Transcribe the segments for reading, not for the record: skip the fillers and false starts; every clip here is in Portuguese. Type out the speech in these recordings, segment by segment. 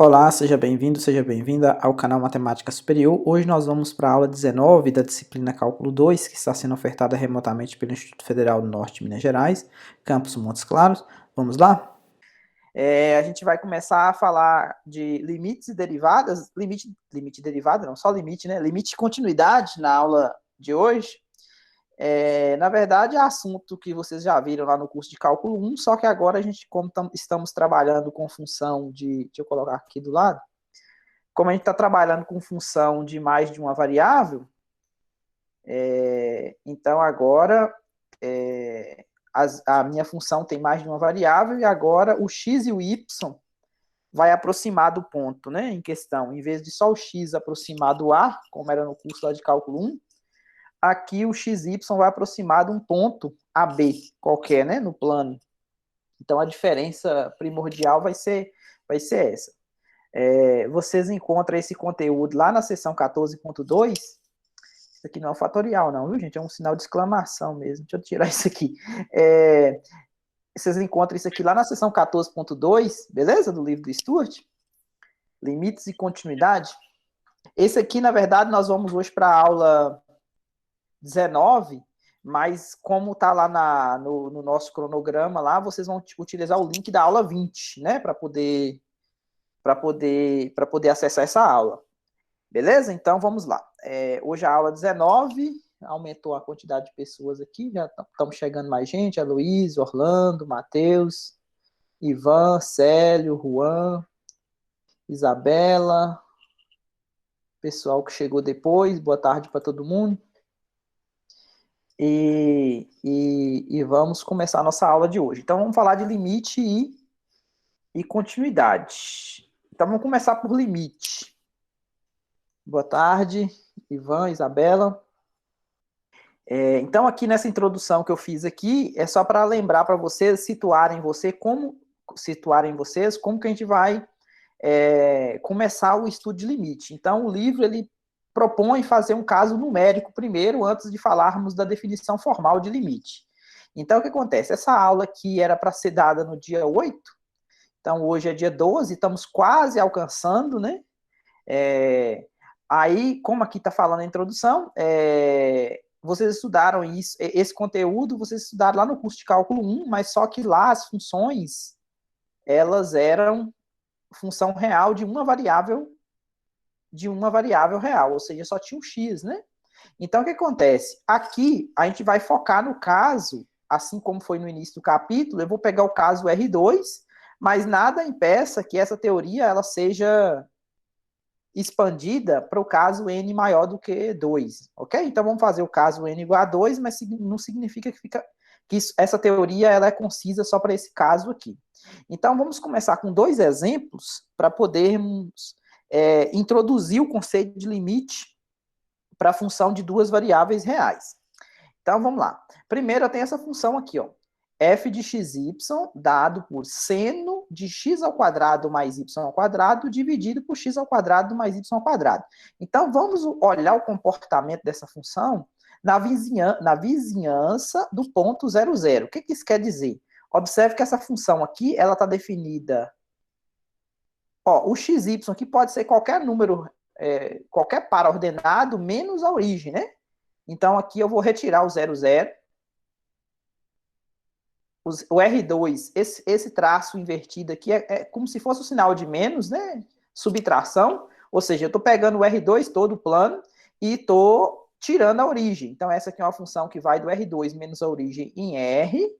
Olá, seja bem-vindo, seja bem-vinda ao canal Matemática Superior. Hoje nós vamos para a aula 19 da disciplina Cálculo 2, que está sendo ofertada remotamente pelo Instituto Federal do Norte de Minas Gerais, campus Montes Claros. Vamos lá? A gente vai começar a falar de limites e derivadas, limite e derivada, não, só limite, né? Limite e continuidade na aula de hoje. Na verdade, é assunto que vocês já viram lá no curso de cálculo 1, só que agora a gente, como estamos trabalhando com função deixa eu colocar aqui do lado, como a gente está trabalhando com função de mais de uma variável, então agora a minha função tem mais de uma variável e agora o x e o y vai aproximar do ponto, né, em questão. Em vez de só o x aproximar do A, como era no curso lá de cálculo 1, aqui o xy vai aproximar de um ponto AB qualquer, né, no plano. Então a diferença primordial vai ser essa. Vocês encontram esse conteúdo lá na seção 14.2. Isso aqui não é um fatorial, não, viu, gente? É um sinal de exclamação mesmo. Deixa eu tirar isso aqui. Vocês encontram isso aqui lá na seção 14.2, beleza? Do livro do Stuart. Limites e continuidade. Esse aqui, na verdade, nós vamos hoje para a aula 19, mas como está lá no nosso cronograma lá, vocês vão utilizar o link da aula 20, né? Para poder acessar essa aula. Beleza? Então, vamos lá. Hoje a aula 19, aumentou a quantidade de pessoas aqui, já estamos chegando mais gente, a Luiz, Orlando, Matheus, Ivan, Célio, Juan, Isabela, pessoal que chegou depois, boa tarde para todo mundo. E vamos começar a nossa aula de hoje. Então, vamos falar de limite e continuidade. Então, vamos começar por limite. Boa tarde, Ivan, Isabela. Então, aqui nessa introdução que eu fiz aqui, é só para lembrar para vocês situarem vocês como que a gente vai começar o estudo de limite. Então, o livro ele propõe fazer um caso numérico primeiro, antes de falarmos da definição formal de limite. Então, o que acontece? Essa aula aqui era para ser dada no dia 8, então hoje é dia 12, estamos quase alcançando, né? Aí, como aqui está falando a introdução, vocês estudaram esse conteúdo, vocês estudaram lá no curso de cálculo 1, mas só que lá as funções, elas eram função real de uma variável real, ou seja, só tinha um x, né? Então, o que acontece? Aqui, a gente vai focar no caso, assim como foi no início do capítulo, eu vou pegar o caso R2, mas nada impeça que essa teoria ela seja expandida para o caso n maior do que 2, ok? Então, vamos fazer o caso n igual a 2, mas não significa que essa teoria ela é concisa só para esse caso aqui. Então, vamos começar com dois exemplos para podermos introduzir o conceito de limite para a função de duas variáveis reais. Então, vamos lá. Primeiro, eu tenho essa função aqui, ó, f de xy dado por seno de x ao quadrado mais y ao quadrado dividido por x ao quadrado mais y ao quadrado. Então, vamos olhar o comportamento dessa função na vizinhança do ponto 0, 0. O que isso quer dizer? Observe que essa função aqui, ela está definida... Ó, o xy aqui pode ser qualquer número, qualquer par ordenado, menos a origem, né? Então, aqui eu vou retirar o 0, 0. O R2, esse traço invertido aqui é como se fosse o sinal de menos, né? Subtração. Ou seja, eu estou pegando o R2 todo plano e estou tirando a origem. Então, essa aqui é uma função que vai do R2 menos a origem em R.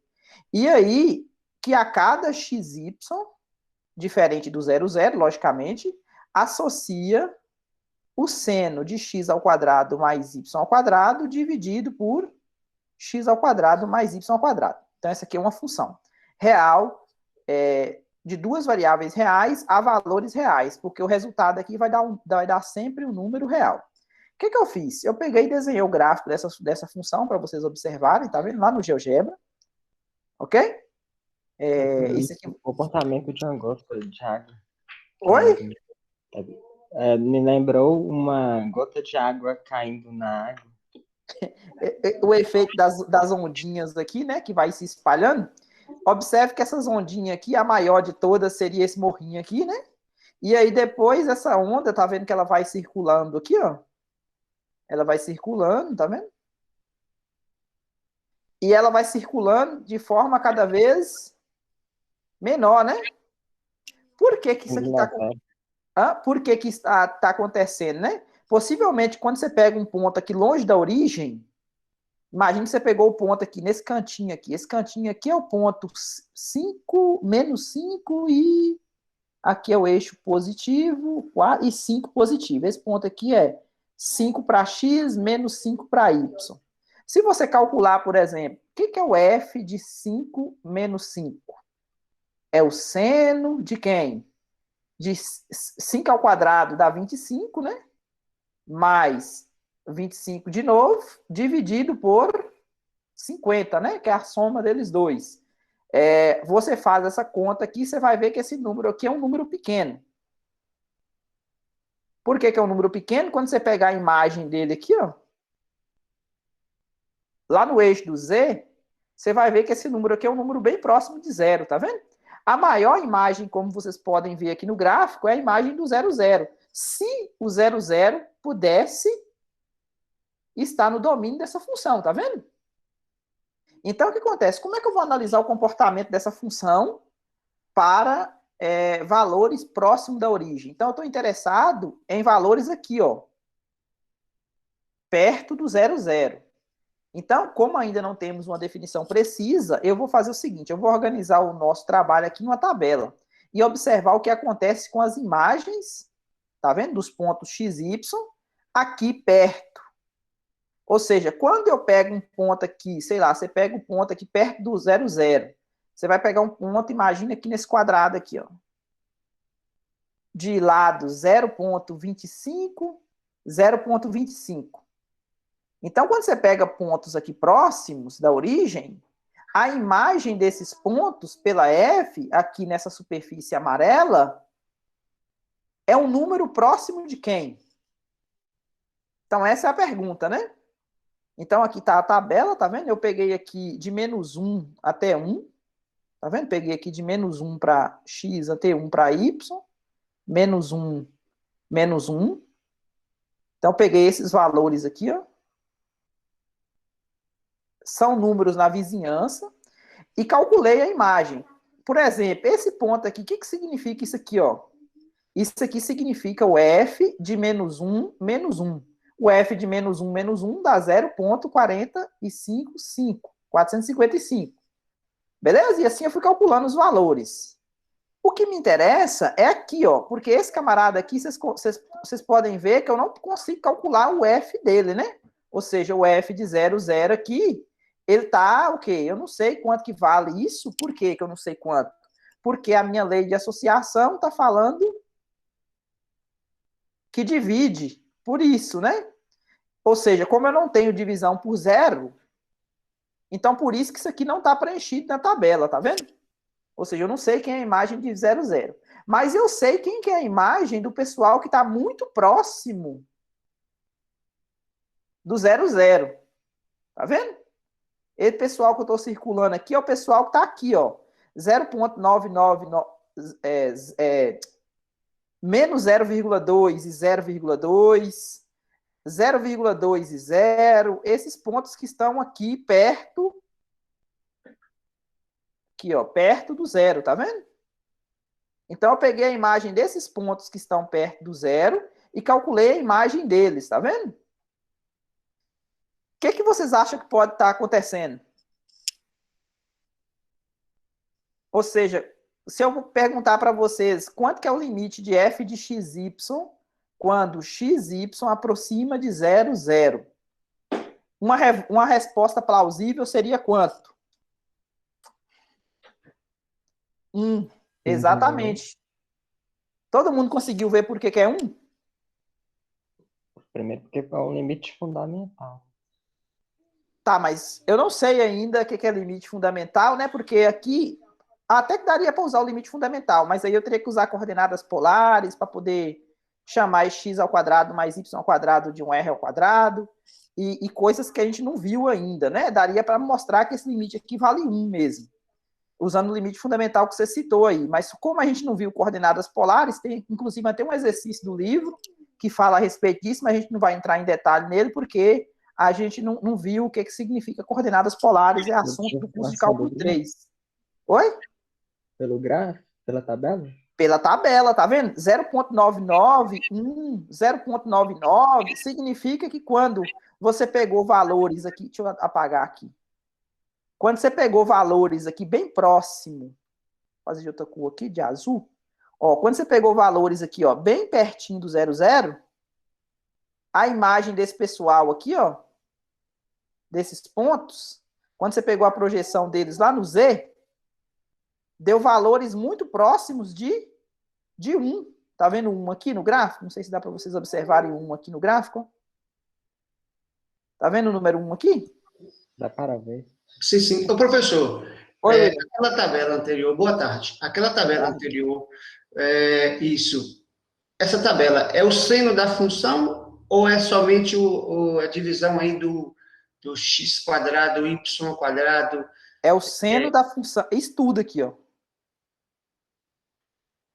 E aí, que a cada xy, diferente do 0, 0, logicamente, associa o seno de x ao quadrado mais y ao quadrado dividido por x ao quadrado mais y ao quadrado. Então, essa aqui é uma função real de duas variáveis reais a valores reais, porque o resultado aqui vai dar sempre um número real. O que eu fiz? Eu peguei e desenhei o gráfico dessa função para vocês observarem, tá vendo? Lá no GeoGebra. Ok? Esse aqui... O comportamento de uma gota de água. Oi? Me lembrou uma gota de água caindo na água. O efeito das ondinhas aqui, né, que vai se espalhando. Observe que essas ondinhas aqui, a maior de todas seria esse morrinho aqui, né? E aí depois essa onda, tá vendo que ela vai circulando aqui, ó? Ela vai circulando, tá vendo? E ela vai circulando de forma cada vez menor, né? Por que que isso aqui está Por que que está acontecendo, né? Possivelmente, quando você pega um ponto aqui longe da origem, imagine que você pegou o ponto aqui nesse cantinho aqui. Esse cantinho aqui é o ponto 5, menos 5 e aqui é o eixo positivo 4, e 5 positivo. Esse ponto aqui é 5 para x menos 5 para y. Se você calcular, por exemplo, o que é o f de 5 menos 5? É o seno de quem? De 5 ao quadrado dá 25, né? Mais 25 de novo, dividido por 50, né? Que é a soma deles dois. Você faz essa conta aqui, você vai ver que esse número aqui é um número pequeno. Por que é um número pequeno? Quando você pegar a imagem dele aqui, ó, lá no eixo do Z, você vai ver que esse número aqui é um número bem próximo de zero, tá vendo? A maior imagem, como vocês podem ver aqui no gráfico, é a imagem do 00. Se o 00 pudesse estar no domínio dessa função, tá vendo? Então, o que acontece? Como é que eu vou analisar o comportamento dessa função para valores próximos da origem? Então, eu estou interessado em valores aqui, ó, perto do 00. Então, como ainda não temos uma definição precisa, eu vou fazer o seguinte, eu vou organizar o nosso trabalho aqui numa tabela e observar o que acontece com as imagens, tá vendo? Dos pontos x, y, aqui perto. Ou seja, quando eu pego um ponto aqui, sei lá, você pega um ponto aqui perto do 00, você vai pegar um ponto, imagina aqui nesse quadrado aqui, ó, de lado 0,25, 0,25. Então, quando você pega pontos aqui próximos da origem, a imagem desses pontos pela F, aqui nessa superfície amarela, é um número próximo de quem? Então, essa é a pergunta, né? Então, aqui está a tabela, tá vendo? Eu peguei aqui de menos 1 até 1, tá vendo? Peguei aqui de menos 1 para x até 1 para y, menos 1, menos 1. Então, peguei esses valores aqui, ó. São números na vizinhança e calculei a imagem. Por exemplo, esse ponto aqui, o que significa isso aqui, ó? Isso aqui significa o f de menos 1, menos 1. O f de menos 1 dá 0,455, 455. Beleza? E assim eu fui calculando os valores. O que me interessa é aqui, ó, porque esse camarada aqui, vocês podem ver que eu não consigo calcular o f dele, né? Ou seja, o f de 00 aqui, ele tá o quê? Eu não sei quanto que vale isso. Por quê que eu não sei quanto? Porque a minha lei de associação está falando que divide por isso, né? Ou seja, como eu não tenho divisão por zero, então por isso que isso aqui não está preenchido na tabela, tá vendo? Ou seja, eu não sei quem é a imagem de 00. Mas eu sei quem que é a imagem do pessoal que está muito próximo do 00. Tá vendo? Esse pessoal que eu estou circulando aqui é o pessoal que está aqui, ó. 0,999, menos 0,2 e 0,2, 0,2 e 0, esses pontos que estão aqui perto, aqui, ó, perto do zero, tá vendo? Então, eu peguei a imagem desses pontos que estão perto do zero e calculei a imagem deles, tá vendo? O que vocês acham que pode estar acontecendo? Ou seja, se eu perguntar para vocês quanto que é o limite de f de xy quando xy aproxima de 0, 0, uma resposta plausível seria quanto? 1. Exatamente. Todo mundo conseguiu ver por que é 1? Primeiro porque é um limite fundamental. Tá, mas eu não sei ainda o que é limite fundamental, né? Porque aqui até que daria para usar o limite fundamental, mas aí eu teria que usar coordenadas polares para poder chamar x ao quadrado mais y ao quadrado de um r ao quadrado e coisas que a gente não viu ainda, né? Daria para mostrar que esse limite aqui vale 1 mesmo. usando o limite fundamental que você citou aí. Mas como a gente não viu coordenadas polares, tem inclusive até um exercício do livro que fala a respeito disso, mas a gente não vai entrar em detalhe nele, porque a gente não viu o que significa coordenadas polares, é assunto do curso de cálculo 3. Oi? Pelo gráfico? Pela tabela? Pela tabela, tá vendo? 0,99, 0,99 significa que quando você pegou valores aqui, deixa eu apagar aqui. Quando você pegou valores aqui bem próximo, vou fazer de outra cor aqui, de azul, ó, quando você pegou valores aqui, ó, bem pertinho do 00, a imagem desse pessoal aqui, ó, desses pontos, quando você pegou a projeção deles lá no Z, deu valores muito próximos de 1. Tá vendo 1 aqui no gráfico? Não sei se dá para vocês observarem 1 aqui no gráfico. Tá vendo o número 1 aqui? Dá para ver. Sim, sim. Ô, professor, aquela tabela anterior, boa tarde. Aquela tabela anterior, isso. Essa tabela é o seno da função ou é somente a divisão aí do x quadrado, y quadrado? É o seno da função. Estuda aqui, ó.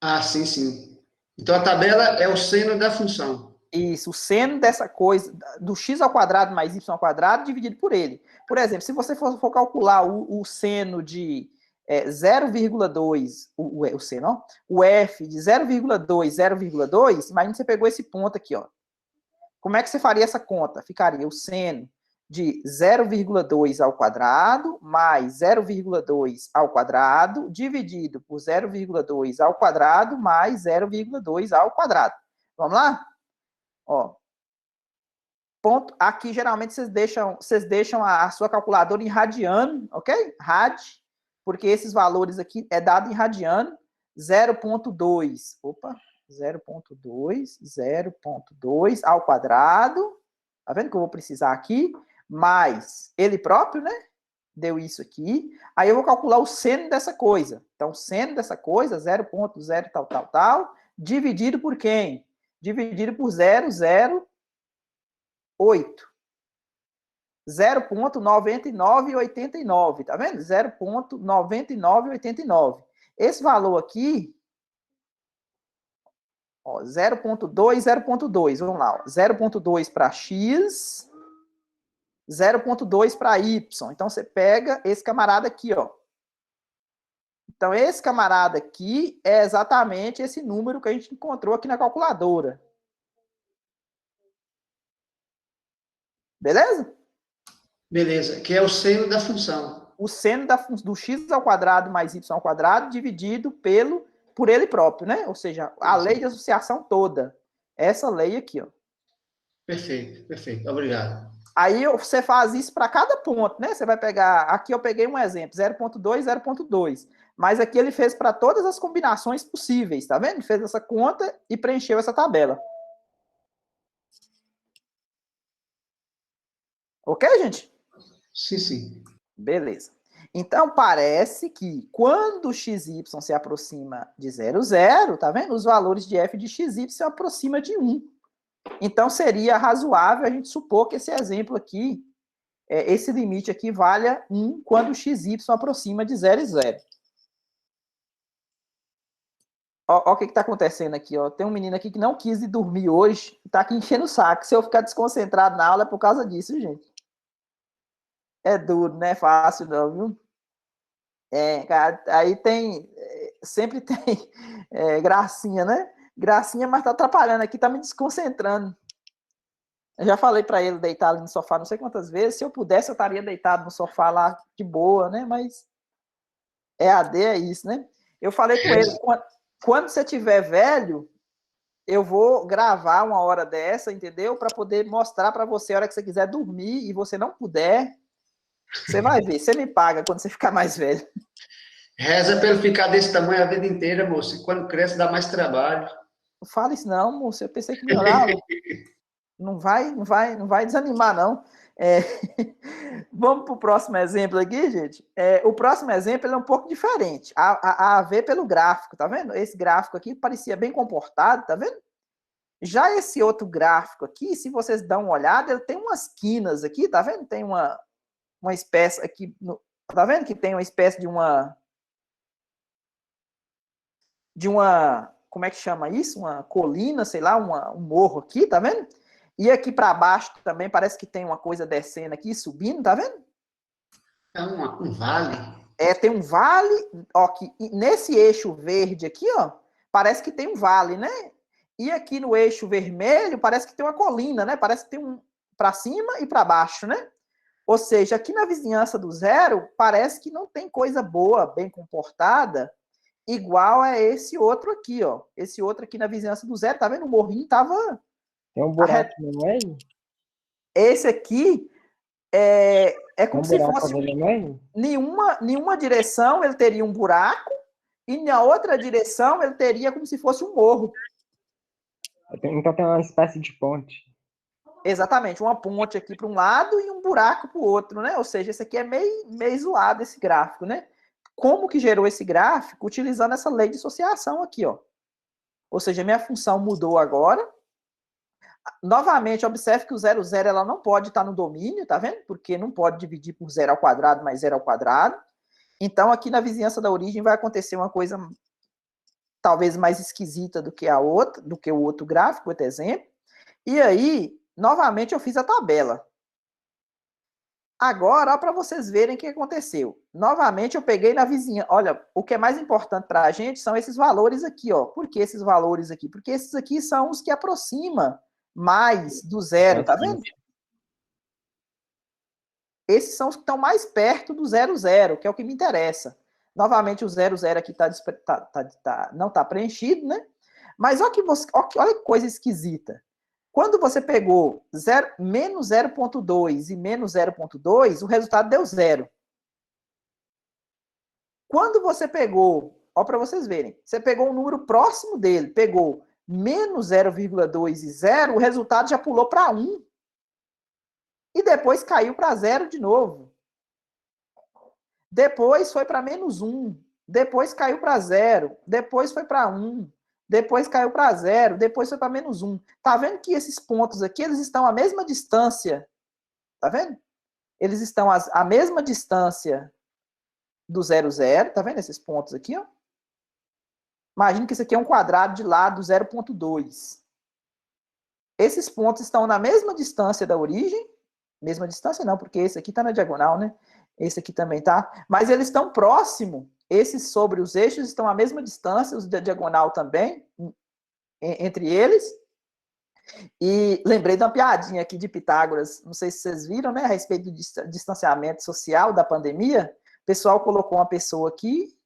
Ah, sim, sim. Então, a tabela é o seno da função. Isso, o seno dessa coisa, do x ao quadrado mais y ao quadrado, dividido por ele. Por exemplo, se você for calcular o seno de 0,2, o seno, ó, o f de 0,2, 0,2, imagina que você pegou esse ponto aqui, ó. Como é que você faria essa conta? Ficaria o seno de 0,2 ao quadrado mais 0,2 ao quadrado dividido por 0,2 ao quadrado mais 0,2 ao quadrado. Vamos lá? Ó. Ponto. Aqui, geralmente, vocês deixam a sua calculadora em radiano, ok? Rad, porque esses valores aqui é dado em radiano. 0,2. Opa. 0,2 ao quadrado. Tá vendo que eu vou precisar aqui? Mais ele próprio, né? Deu isso aqui. Aí eu vou calcular o seno dessa coisa. Então, o seno dessa coisa, 0,0 tal, dividido por quem? Dividido por 0,08. 0,9989, tá vendo? 0,9989. Esse valor aqui, ó, 0,2, 0,2. Vamos lá, ó. 0,2 para x, 0,2 para y. Então, você pega esse camarada aqui, ó. Então, esse camarada aqui é exatamente esse número que a gente encontrou aqui na calculadora. Beleza? Beleza, que é o seno da função. O seno do x ao quadrado mais y ao quadrado dividido por ele próprio, né? Ou seja, a lei de associação toda. Essa lei aqui, ó. Perfeito, perfeito. Obrigado. Aí você faz isso para cada ponto, né? Você vai pegar... Aqui eu peguei um exemplo, 0,2, 0,2. Mas aqui ele fez para todas as combinações possíveis, tá vendo? Ele fez essa conta e preencheu essa tabela. Ok, gente? Sim, sim. Beleza. Então, parece que quando o xy se aproxima de 0,0, tá vendo? Os valores de f de xy se aproximam de 1. Então, seria razoável a gente supor que esse exemplo aqui, esse limite aqui, valha 1 quando o xy aproxima de 0,0. Ó o que está acontecendo aqui, ó. Tem um menino aqui que não quis ir dormir hoje, está aqui enchendo o saco. Se eu ficar desconcentrado na aula é por causa disso, gente. É duro, não é fácil não, viu? Cara, aí sempre tem gracinha, né? Gracinha, mas tá atrapalhando aqui, tá me desconcentrando. Eu já falei para ele deitar ali no sofá não sei quantas vezes. Se eu pudesse, eu estaria deitado no sofá lá de boa, né? Mas EAD é isso, né? Eu falei com ele, quando você tiver velho, eu vou gravar uma hora dessa, entendeu? Para poder mostrar para você a hora que você quiser dormir e você não puder. Você vai ver, você me paga quando você ficar mais velho. Reza para ele ficar desse tamanho a vida inteira, moço. E quando cresce, dá mais trabalho. Não fala isso não, moço. Eu pensei que melhorava. Não vai desanimar, não. Vamos para o próximo exemplo aqui, gente. O próximo exemplo é um pouco diferente. A ver pelo gráfico, tá vendo? Esse gráfico aqui parecia bem comportado, tá vendo? Já esse outro gráfico aqui, se vocês dão uma olhada, ele tem umas quinas aqui, tá vendo? Tem uma espécie aqui, tá vendo que tem uma espécie de uma de uma, como é que chama isso? Uma colina, sei lá, um morro aqui, tá vendo? E aqui para baixo também parece que tem uma coisa descendo aqui, subindo, tá vendo? É um vale. Tem um vale, ó, que nesse eixo verde aqui, ó, parece que tem um vale, né? E aqui no eixo vermelho parece que tem uma colina, né? Parece que tem um para cima e para baixo, né? Ou seja, aqui na vizinhança do zero, parece que não tem coisa boa, bem comportada, igual a esse outro aqui, ó. Esse outro aqui na vizinhança do zero, tá vendo? O morrinho tava... Tem um buraco no meio? Esse aqui é como se fosse... No meio? Nenhuma direção ele teria um buraco, e na outra direção ele teria como se fosse um morro. Então tem uma espécie de ponte. Exatamente, uma ponte aqui para um lado e um buraco para o outro, né? Ou seja, esse aqui é meio zoado, esse gráfico, né? Como que gerou esse gráfico? Utilizando essa lei de associação aqui, ó. Ou seja, minha função mudou agora. Novamente, observe que o 0, 0 ela não pode estar no domínio, tá vendo? Porque não pode dividir por 0 ao quadrado mais 0 ao quadrado. Então, aqui na vizinhança da origem vai acontecer uma coisa talvez mais esquisita do que o outro gráfico, outro exemplo. E aí, novamente, eu fiz a tabela. Agora, para vocês verem o que aconteceu. Novamente, eu peguei na vizinha. Olha, o que é mais importante para a gente são esses valores aqui, ó. Por que esses valores aqui? Porque esses aqui são os que aproximam mais do zero, tá vendo? Esses são os que estão mais perto do 0, 0, que é o que me interessa. Novamente, o 0, 0 aqui não está preenchido, né? Mas olha que coisa esquisita. Quando você pegou menos 0,2 e menos 0,2, o resultado deu 0. Quando você pegou, ó, para vocês verem, você pegou um número próximo dele, pegou menos 0,2 e 0, o resultado já pulou para 1. E depois caiu para 0 de novo. Depois foi para menos 1. Depois caiu para 0. Depois foi para 1. Depois caiu para 0. Depois foi para menos 1. Tá vendo que esses pontos aqui, eles estão à mesma distância? Tá vendo? Eles estão à mesma distância do 0, 0. Tá vendo esses pontos aqui, ó? Imagina que isso aqui é um quadrado de lado 0,2. Esses pontos estão na mesma distância da origem. Mesma distância não, porque esse aqui está na diagonal, né? Esse aqui também tá. Mas eles estão próximos. Esses sobre os eixos estão à mesma distância, os da diagonal também, entre eles. E lembrei de uma piadinha aqui de Pitágoras, não sei se vocês viram, né? A respeito do distanciamento social da pandemia. O pessoal colocou uma pessoa aqui.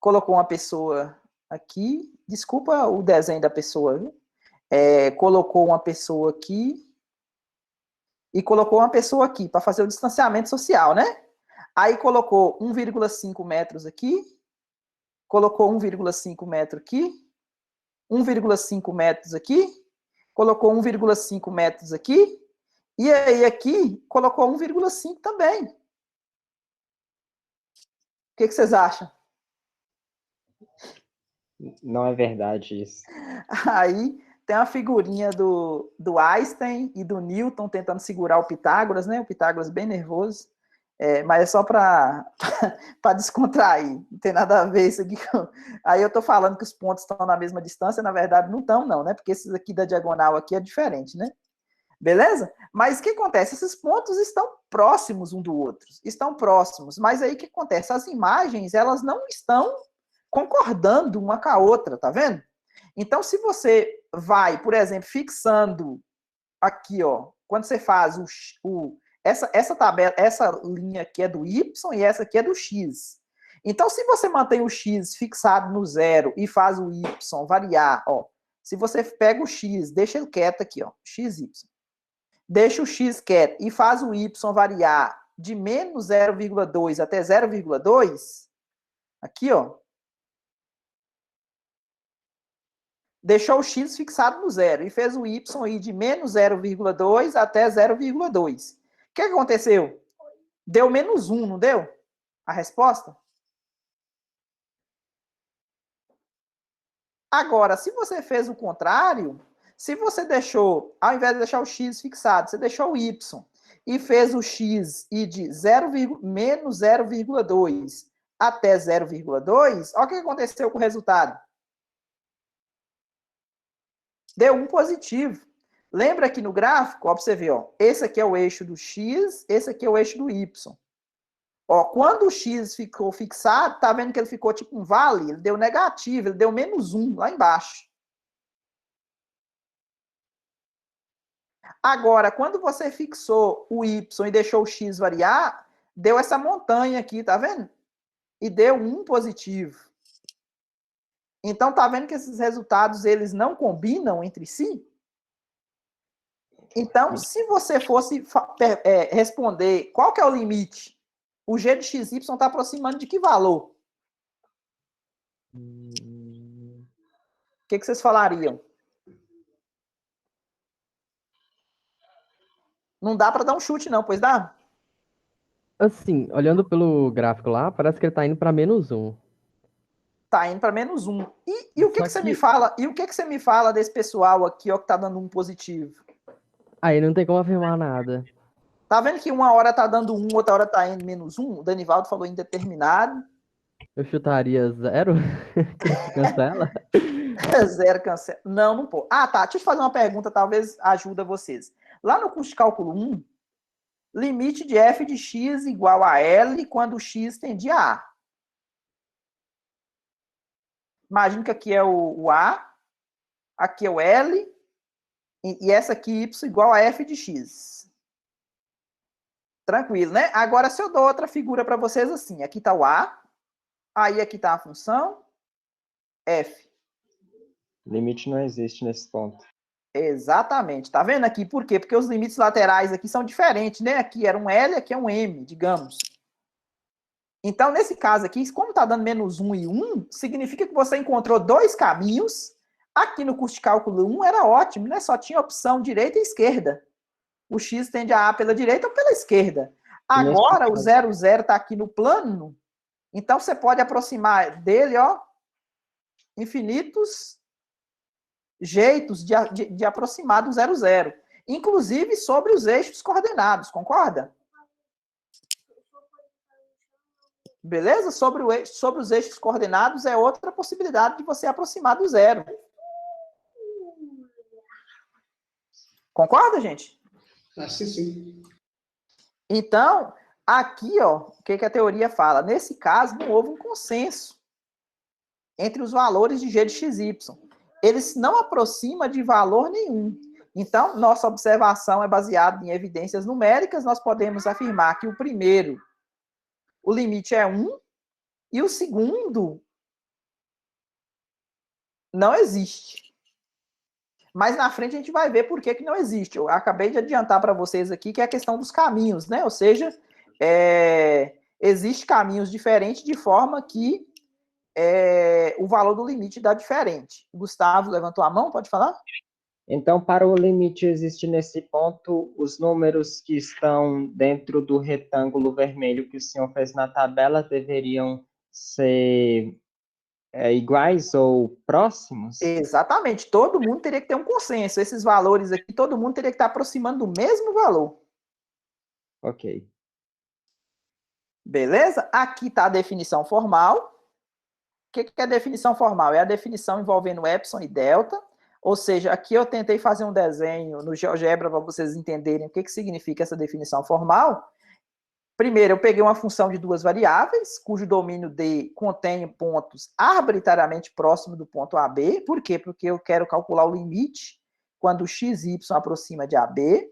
Colocou uma pessoa aqui. Desculpa o desenho da pessoa, viu? Colocou uma pessoa aqui. E colocou uma pessoa aqui para fazer o distanciamento social, né? Aí colocou 1,5 metros aqui, colocou 1,5 metro aqui, 1,5 metros aqui, colocou 1,5 metros aqui, e aí aqui colocou 1,5 também. O que vocês acham? Não é verdade isso. Aí tem uma figurinha do Einstein e do Newton tentando segurar o Pitágoras, né? O Pitágoras bem nervoso. Mas é só para descontrair. Não tem nada a ver isso aqui. Aí eu estou falando que os pontos estão na mesma distância, na verdade não estão, não, né? Porque esses aqui da diagonal aqui é diferente, né? Beleza? Mas o que acontece? Esses pontos estão próximos um do outro. Estão próximos. Mas aí o que acontece? As imagens, elas não estão concordando uma com a outra, tá vendo? Então, se você vai, por exemplo, fixando aqui, ó, quando você faz essa tabela, essa linha aqui é do Y e essa aqui é do X. Então, se você mantém o X fixado no 0 e faz o Y variar, ó, se você pega o X, deixa ele quieto aqui, ó, XY. Deixa o X quieto e faz o Y variar de menos 0,2 até 0,2, aqui, ó, deixou o X fixado no 0 e fez o Y ir de menos 0,2 até 0,2. O que aconteceu? Deu menos 1, não deu? A resposta? Agora, se você fez o contrário, se você deixou, ao invés de deixar o X fixado, você deixou o Y e fez o X ir de menos 0,2 até 0,2, olha o que aconteceu com o resultado. Deu 1 positivo. Lembra aqui no gráfico, ó, pra você ver, ó, esse aqui é o eixo do X, esse aqui é o eixo do Y. Ó, quando o X ficou fixado, tá vendo que ele ficou tipo um vale? Ele deu negativo, ele deu -1 lá embaixo. Agora, quando você fixou o Y e deixou o X variar, deu essa montanha aqui, tá vendo? E deu 1 positivo. Então, tá vendo que esses resultados, eles não combinam entre si? Então, se você fosse responder qual que é o limite, o g de xy está aproximando de que valor? O que vocês falariam? Não dá para dar um chute, não, pois dá? Assim, olhando pelo gráfico lá, parece que ele tá indo para -1. Tá indo para -1. E o que, Só que você que- me fala? E o que, que você me fala desse pessoal aqui, ó, que tá dando 1 positivo? Aí não tem como afirmar nada. Tá vendo que uma hora tá dando 1, outra hora tá indo -1? O Danivaldo falou indeterminado. Eu chutaria 0, que cancela. 0 cancela. Não, não pode. Ah, tá. Deixa eu te fazer uma pergunta, talvez ajuda vocês. Lá no curso de cálculo 1, limite de f de x igual a L quando x tende a A. Imagina que aqui é o A, aqui é o L, e essa aqui y igual a f de x. Tranquilo, né? Agora, se eu dou outra figura para vocês assim, aqui está o A, aí aqui está a função f. Limite não existe nesse ponto. Exatamente. Tá vendo aqui? Por quê? Porque os limites laterais aqui são diferentes, né? Aqui era um L, aqui é um M, digamos. Então, nesse caso aqui, como está dando -1 e 1, significa que você encontrou 2 caminhos. Aqui no curso de cálculo 1 era ótimo, né? Só tinha opção direita e esquerda. O x tende a A pela direita ou pela esquerda. Agora, o 0 está aqui no plano, então você pode aproximar dele, ó, infinitos jeitos de aproximar do 0, inclusive sobre os eixos coordenados, concorda? Beleza? Sobre os eixos coordenados é outra possibilidade de você aproximar do 0. Concorda, gente? Assim sim. Então, aqui, ó, o que a teoria fala? Nesse caso, não houve um consenso entre os valores de g de xy. Eles não aproximam de valor nenhum. Então, nossa observação é baseada em evidências numéricas. Nós podemos afirmar que o primeiro, o limite é 1, e o segundo não existe. Mas na frente a gente vai ver por que não existe. Eu acabei de adiantar para vocês aqui que é a questão dos caminhos, né? Ou seja, existem caminhos diferentes de forma que o valor do limite dá diferente. Gustavo levantou a mão, pode falar? Então, para o limite existir nesse ponto, os números que estão dentro do retângulo vermelho que o senhor fez na tabela deveriam ser iguais ou próximos? Exatamente. Todo mundo teria que ter um consenso. Esses valores aqui, todo mundo teria que estar aproximando do mesmo valor. Ok. Beleza? Aqui está a definição formal. O que é a definição formal? É a definição envolvendo epsilon e delta. Ou seja, aqui eu tentei fazer um desenho no GeoGebra para vocês entenderem o que significa essa definição formal. Primeiro, eu peguei uma função de 2 variáveis, cujo domínio D contém pontos arbitrariamente próximos do ponto AB. Por quê? Porque eu quero calcular o limite quando xy aproxima de AB.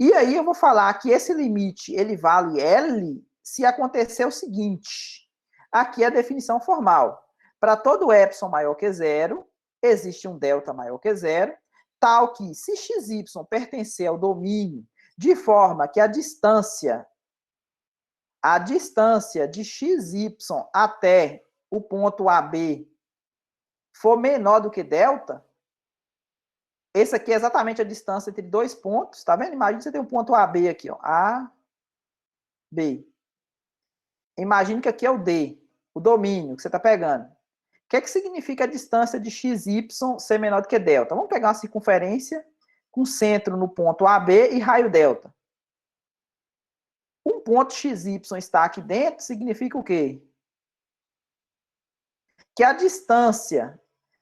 E aí eu vou falar que esse limite ele vale L se acontecer o seguinte. Aqui é a definição formal. Para todo epsilon maior que 0, existe um delta maior que 0, tal que se xy pertencer ao domínio de forma que a distância de xy até o ponto AB for menor do que delta, esse aqui é exatamente a distância entre 2 pontos, tá vendo? Imagina que você tem um ponto AB aqui, ó, A, B. Imagine que aqui é o D, o domínio que você está pegando. O que significa a distância de xy ser menor do que delta? Vamos pegar uma circunferência com centro no ponto AB e raio delta. Um ponto xy está aqui dentro significa o quê? que a distância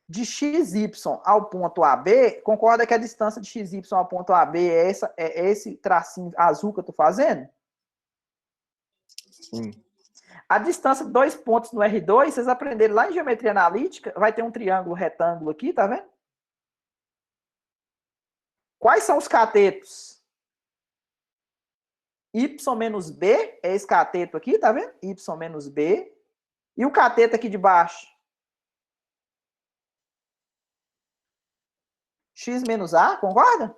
de XY ao ponto AB, concorda que a distância de XY ao ponto AB é esse tracinho azul que eu estou fazendo? Sim. A distância de 2 pontos no R2, vocês aprenderam lá em geometria analítica, vai ter um triângulo retângulo aqui, tá vendo? Quais são os catetos? Y menos B, é esse cateto aqui, tá vendo? Y menos B. E o cateto aqui de baixo? X menos A, concorda?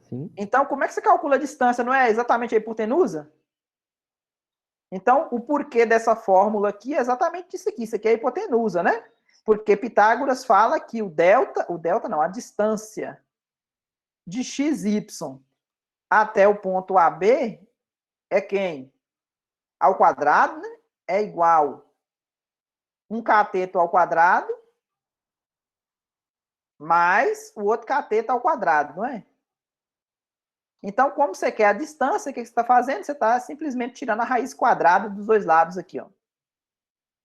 Sim. Então, como é que você calcula a distância? Não é exatamente a hipotenusa? Então, o porquê dessa fórmula aqui é exatamente isso aqui. Isso aqui é a hipotenusa, né? Porque Pitágoras fala que o delta não, a distância de XY até o ponto AB é quem? Ao quadrado, né? É igual um cateto ao quadrado mais o outro cateto ao quadrado, não é? Então, como você quer a distância, o que você está fazendo? Você está simplesmente tirando a raiz quadrada dos dois lados aqui, ó.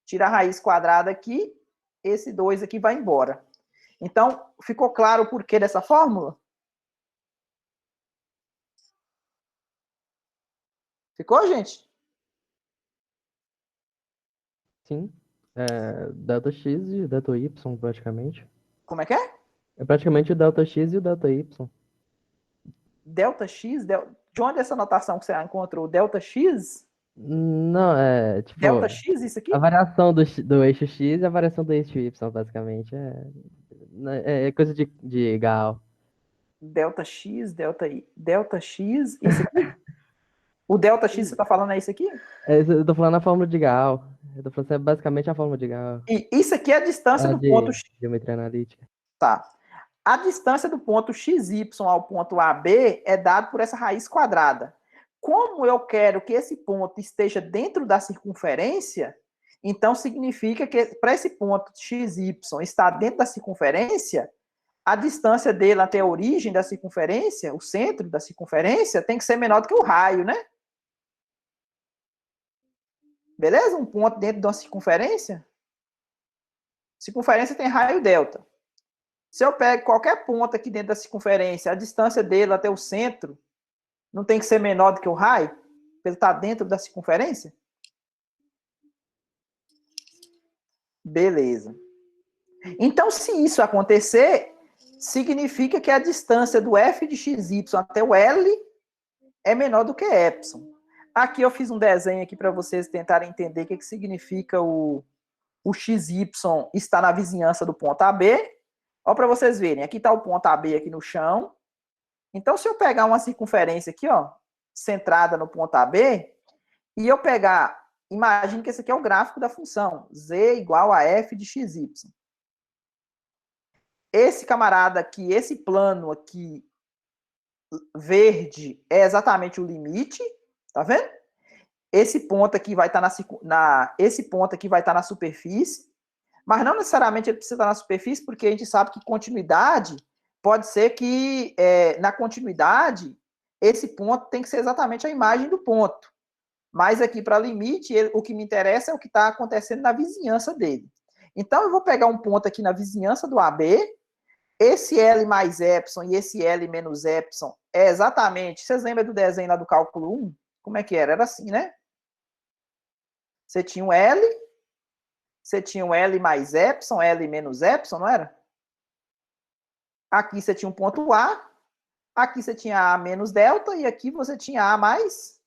Tira a raiz quadrada aqui, esse 2 aqui vai embora. Então, ficou claro o porquê dessa fórmula? Ficou, gente? Sim. Delta X e delta Y, praticamente. Como é que é? É praticamente o delta X e o delta Y. Delta X? De onde é essa notação que você encontrou? Delta X? Não, tipo, Delta X, isso aqui? a variação do eixo X e a variação do eixo Y, basicamente. É coisa de Gauss. Delta X, Delta Y. Delta X, isso aqui? O Delta X, você está falando é isso aqui? Eu tô falando a fórmula de Gauss. Eu tô falando assim, é basicamente a fórmula de Gauss. E isso aqui é a distância do ponto De geometria analítica. Tá. A distância do ponto XY ao ponto AB é dado por essa raiz quadrada. Como eu quero que esse ponto esteja dentro da circunferência, então significa que para esse ponto XY estar dentro da circunferência, a distância dele até a origem da circunferência, o centro da circunferência, tem que ser menor do que o raio, né? Beleza? Um ponto dentro de uma circunferência. Circunferência tem raio delta. Se eu pego qualquer ponto aqui dentro da circunferência, a distância dele até o centro não tem que ser menor do que o raio? Ele está dentro da circunferência? Beleza. Então, se isso acontecer, significa que a distância do f de xy até o L é menor do que epsilon. Aqui eu fiz um desenho aqui para vocês tentarem entender o que significa o xy estar na vizinhança do ponto AB. Ó, para vocês verem, aqui está o ponto AB aqui no chão. Então, se eu pegar uma circunferência aqui, ó, centrada no ponto AB, e eu pegar, imagine que esse aqui é o gráfico da função, z igual a f de xy. Esse camarada aqui, esse plano aqui, verde, é exatamente o limite, tá vendo? Esse ponto aqui vai estar esse ponto aqui vai estar na superfície, mas não necessariamente ele precisa estar na superfície, porque a gente sabe que continuidade pode ser que na continuidade esse ponto tem que ser exatamente a imagem do ponto. Mas aqui para limite, o que me interessa é o que está acontecendo na vizinhança dele. Então eu vou pegar um ponto aqui na vizinhança do AB, esse L mais epsilon e esse L menos epsilon é exatamente... Vocês lembram do desenho lá do cálculo 1? Como é que era? Era assim, né? Você tinha um L, você tinha um L mais epsilon, L menos epsilon, não era? Aqui você tinha um ponto A, aqui você tinha A menos delta, e aqui você tinha A mais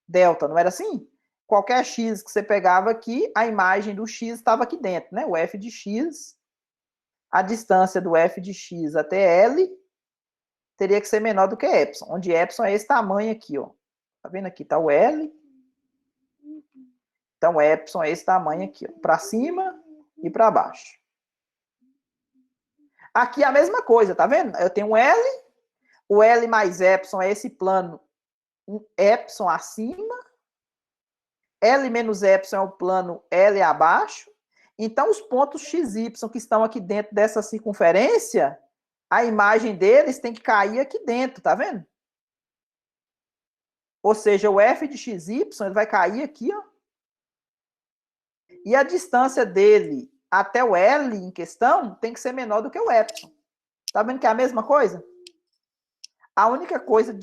delta, não era assim? Qualquer X que você pegava aqui, a imagem do X estava aqui dentro, né? O f de X, a distância do f de X até L teria que ser menor do que epsilon, onde epsilon é esse tamanho aqui, ó. Tá vendo aqui? Tá o L. Então, epsilon é esse tamanho aqui, ó, para cima e para baixo. Aqui é a mesma coisa, tá vendo? Eu tenho um L, o L mais epsilon é esse plano, um epsilon acima, L menos epsilon é o plano L abaixo. Então, os pontos XY que estão aqui dentro dessa circunferência, a imagem deles tem que cair aqui dentro, tá vendo? Ou seja, o f de xy ele vai cair aqui, ó. E a distância dele até o L em questão tem que ser menor do que o epsilon. Tá vendo que é a mesma coisa? A única coisa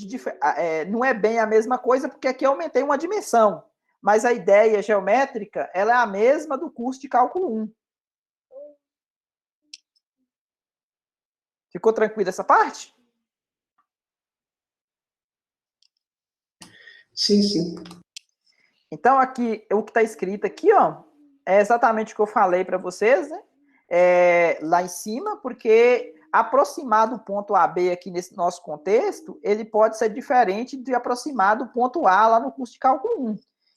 não é bem a mesma coisa, porque aqui eu aumentei uma dimensão. Mas a ideia geométrica, ela é a mesma do curso de cálculo 1. Ficou tranquilo essa parte? Sim, sim. Então, aqui, o que está escrito aqui, ó, é exatamente o que eu falei para vocês, né? Lá em cima, porque aproximar do ponto AB aqui nesse nosso contexto, ele pode ser diferente de aproximar do ponto A lá no curso de cálculo 1.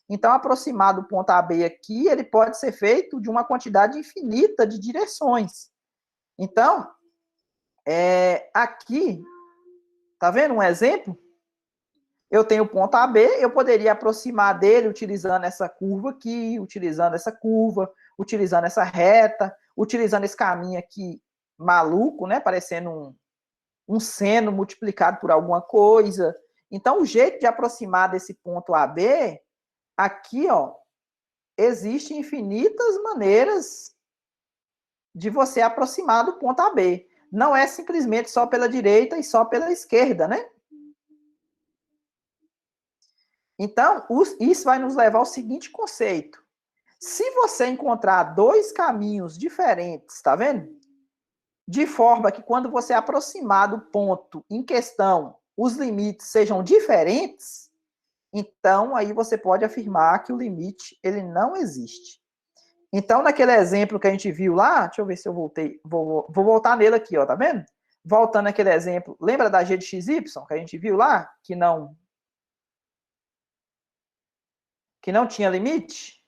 Então, aproximar do ponto AB aqui, ele pode ser feito de uma quantidade infinita de direções. Então, aqui, tá vendo um exemplo? Eu tenho o ponto AB, eu poderia aproximar dele utilizando essa curva aqui, utilizando essa curva, utilizando essa reta, utilizando esse caminho aqui maluco, né? Parecendo um seno multiplicado por alguma coisa. Então, o jeito de aproximar desse ponto AB, aqui, ó, existem infinitas maneiras de você aproximar do ponto AB. Não é simplesmente só pela direita e só pela esquerda, né? Então, isso vai nos levar ao seguinte conceito. Se você encontrar dois caminhos diferentes, tá vendo? De forma que quando você aproximar do ponto em questão, os limites sejam diferentes, então aí você pode afirmar que o limite ele não existe. Então, naquele exemplo que a gente viu lá, deixa eu ver se eu voltei, vou voltar nele aqui, ó, tá vendo? Voltando naquele exemplo, lembra da g de xy que a gente viu lá, que não tinha limite?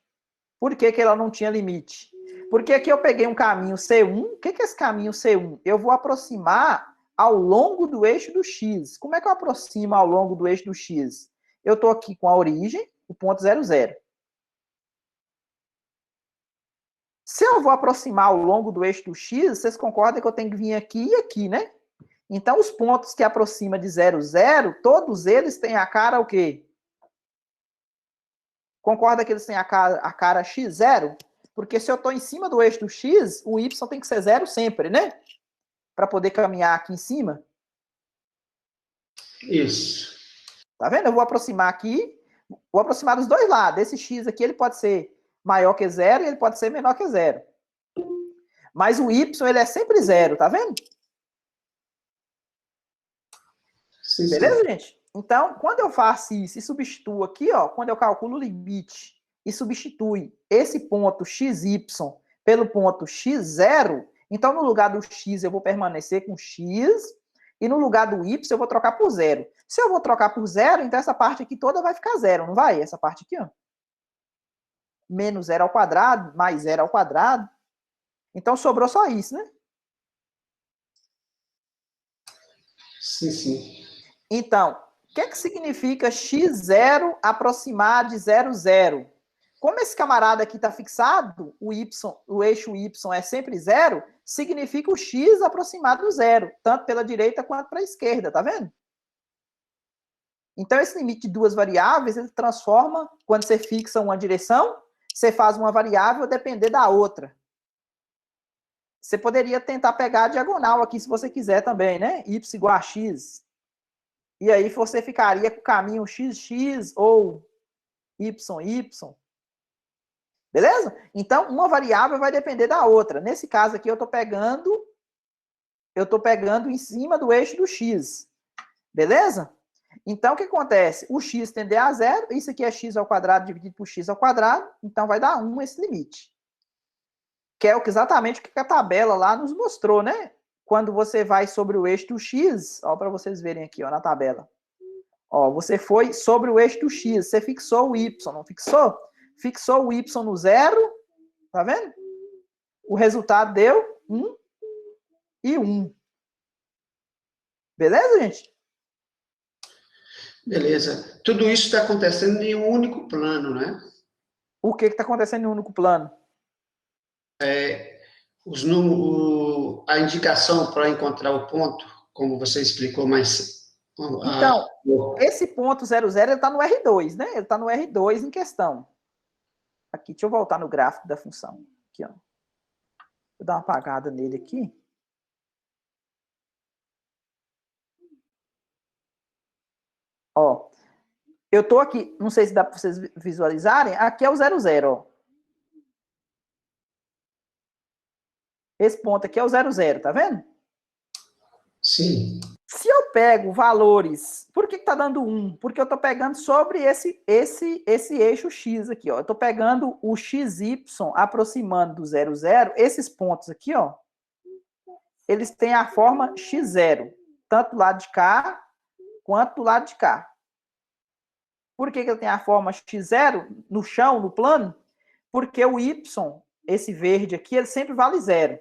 Por que ela não tinha limite? Porque aqui eu peguei um caminho C1. O que é esse caminho C1? Eu vou aproximar ao longo do eixo do X. Como é que eu aproximo ao longo do eixo do X? Eu estou aqui com a origem, o ponto 0, 0. Se eu vou aproximar ao longo do eixo do X, vocês concordam que eu tenho que vir aqui e aqui, né? Então, os pontos que aproximam de 0, 0, todos eles têm a cara o quê? Concorda que eles têm a cara x0? Porque se eu estou em cima do eixo do x, o y tem que ser 0 sempre, né? Para poder caminhar aqui em cima. Isso. Tá vendo? Eu vou aproximar aqui, vou aproximar dos dois lados. Esse x aqui, ele pode ser maior que 0 e ele pode ser menor que 0. Mas o y, ele é sempre 0, tá vendo? Sim, beleza, sim. gente? Então, quando eu faço isso e substituo aqui, ó, quando eu calculo o limite e substitui esse ponto xy pelo ponto x0, então no lugar do x eu vou permanecer com x e no lugar do y eu vou trocar por 0. Se eu vou trocar por 0, então essa parte aqui toda vai ficar 0, não vai? Essa parte aqui, ó. Menos 0 ao quadrado, mais 0 ao quadrado. Então sobrou só isso, né? Sim, sim. Então, o que significa x0 aproximar de 0, 0? Como esse camarada aqui está fixado, o eixo y é sempre 0, significa o x aproximado do 0, tanto pela direita quanto para a esquerda, tá vendo? Então, esse limite de duas variáveis, ele transforma, quando você fixa uma direção, você faz uma variável depender da outra. Você poderia tentar pegar a diagonal aqui, se você quiser também, né? Y igual a x. E aí você ficaria com o caminho xx ou yy. Beleza? Então, uma variável vai depender da outra. Nesse caso aqui, eu estou pegando em cima do eixo do x. Beleza? Então, o que acontece? O x tender a 0, isso aqui é x ao quadrado dividido por x ao quadrado, então vai dar 1 esse limite. Que é exatamente o que a tabela lá nos mostrou, né? Quando você vai sobre o eixo do x, ó, para vocês verem aqui, ó, na tabela. Ó, você foi sobre o eixo do x, você fixou o y, não fixou? Fixou o y no 0, tá vendo? O resultado deu 1 e 1. Beleza, gente? Beleza. Tudo isso está acontecendo em um único plano, né? O que está acontecendo em um único plano? A indicação para encontrar o ponto, como você explicou mais. Então, esse ponto 00 ele está no R2, né? Ele está no R2 em questão. Aqui, deixa eu voltar no gráfico da função. Aqui, ó. Vou dar uma apagada nele aqui. Ó, eu estou aqui, não sei se dá para vocês visualizarem, aqui é o 0, 0, ó. Esse ponto aqui é o 0, 0, tá vendo? Sim. Se eu pego valores, por que está dando 1? Porque eu estou pegando sobre esse eixo X aqui, ó. Eu estou pegando o XY aproximando do 0, 0. Esses pontos aqui, ó, eles têm a forma X0, tanto do lado de cá quanto do lado de cá. Por que ele tem a forma X0 no chão, no plano? Porque o Y, esse verde aqui, ele sempre vale 0.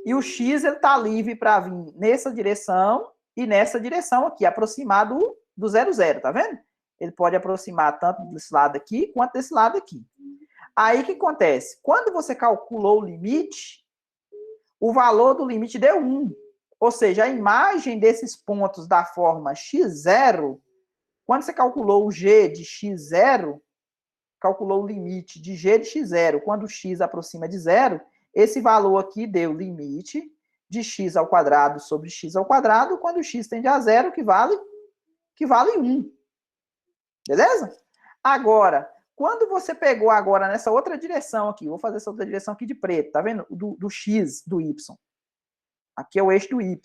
E o X, ele está livre para vir nessa direção e nessa direção aqui, aproximar do 0, 0, tá vendo? Ele pode aproximar tanto desse lado aqui, quanto desse lado aqui. Aí, o que acontece? Quando você calculou o limite, o valor do limite deu 1. Ou seja, a imagem desses pontos da forma x0, quando você calculou o g de x0, calculou o limite de g de x0, quando o x aproxima de 0, esse valor aqui deu limite de x ao quadrado sobre x ao quadrado, quando o x tende a 0, que vale 1. Beleza? Agora, quando você pegou agora nessa outra direção aqui, vou fazer essa outra direção aqui de preto, tá vendo? Do x, do y. Aqui é o eixo do y.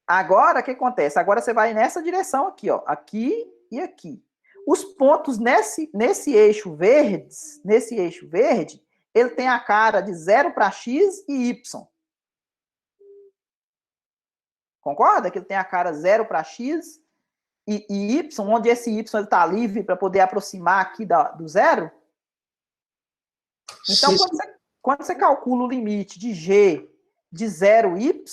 Agora, o que acontece? Agora você vai nessa direção aqui, ó. Aqui e aqui. Os pontos nesse eixo verde, ele tem a cara de 0 para x e y. Concorda? Que ele tem a cara 0 para x e y, onde esse y está livre para poder aproximar aqui do 0. Então, quando você calcula o limite de g de 0y,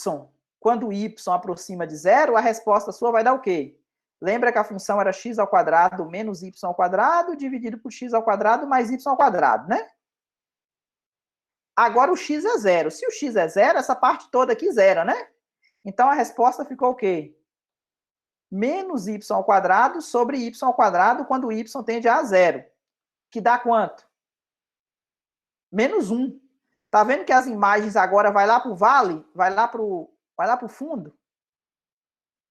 quando o y aproxima de 0, a resposta sua vai dar o quê? Lembra que a função era x ao quadrado menos y ao quadrado dividido por x ao quadrado mais y ao quadrado, né? Agora o x é 0. Se o x é 0, essa parte toda aqui zera, né? Então a resposta ficou o quê? Menos y ao quadrado sobre y ao quadrado quando o y tende a 0. Que dá quanto? Menos 1. Tá vendo que as imagens agora vai lá para o vale? Vai lá para o fundo?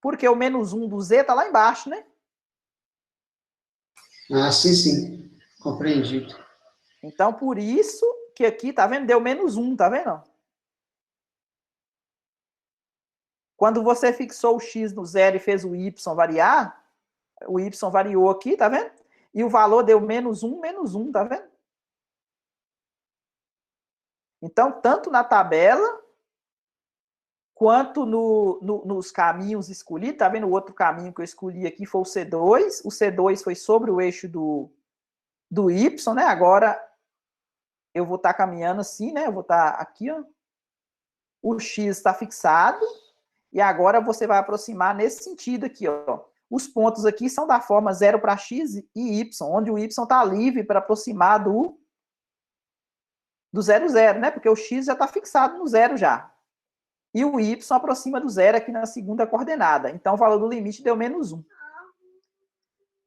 Porque o menos 1 do z está lá embaixo, né? Ah, sim. Compreendido. Então, por isso que aqui, tá vendo? Deu menos 1, tá vendo? Quando você fixou o x no 0 e fez o y variar, o y variou aqui, tá vendo? E o valor deu menos 1, tá vendo? Então, tanto na tabela, quanto nos caminhos escolhidos, tá vendo? O outro caminho que eu escolhi aqui foi o C2. O C2 foi sobre o eixo do Y, né? Agora, eu vou estar caminhando assim, né? Eu vou estar aqui, ó. O X está fixado. E agora você vai aproximar nesse sentido aqui, ó. Os pontos aqui são da forma 0 para x e y, onde o y está livre para aproximar do 0, 0, né? Porque o x já está fixado no 0 já. E o y aproxima do 0 aqui na segunda coordenada. Então, o valor do limite deu menos 1.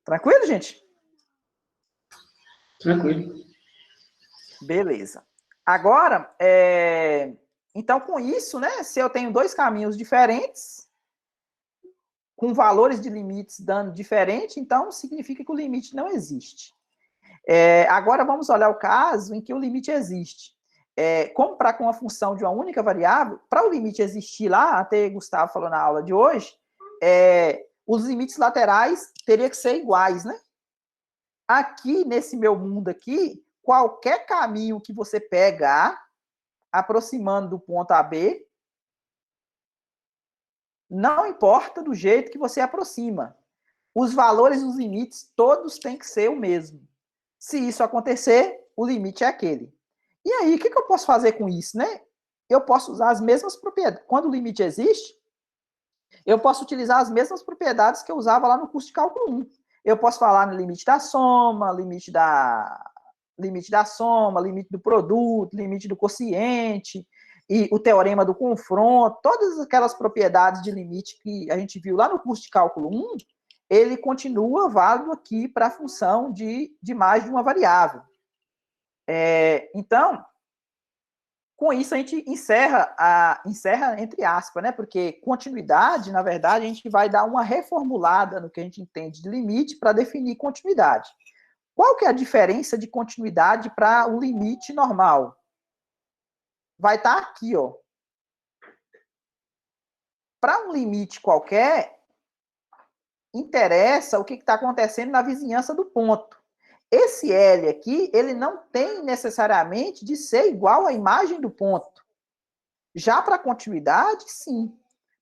Tranquilo, gente? Tranquilo. Beleza. Agora, então, com isso, né? Se eu tenho dois caminhos diferentes, com valores de limites dando diferente, então significa que o limite não existe. Agora vamos olhar o caso em que o limite existe. Como para com a função de uma única variável, para o limite existir lá, até Gustavo falou na aula de hoje, os limites laterais teriam que ser iguais, né? Aqui, nesse meu mundo aqui, qualquer caminho que você pegar, aproximando do ponto AB, não importa do jeito que você aproxima. Os valores dos limites, todos têm que ser o mesmo. Se isso acontecer, o limite é aquele. E aí, o que eu posso fazer com isso, né? Eu posso usar as mesmas propriedades. Quando o limite existe, eu posso utilizar as mesmas propriedades que eu usava lá no curso de cálculo 1. Eu posso falar no limite da soma, limite do produto, limite do quociente, e o teorema do confronto, todas aquelas propriedades de limite que a gente viu lá no curso de cálculo 1, ele continua válido aqui para a função de mais de uma variável. Então, com isso a gente encerra entre aspas, né? Porque continuidade, na verdade, a gente vai dar uma reformulada no que a gente entende de limite para definir continuidade. Qual que é a diferença de continuidade para o limite normal? Vai estar aqui, ó. Para um limite qualquer, interessa o que está acontecendo na vizinhança do ponto. Esse L aqui, ele não tem necessariamente de ser igual à imagem do ponto. Já para continuidade, sim.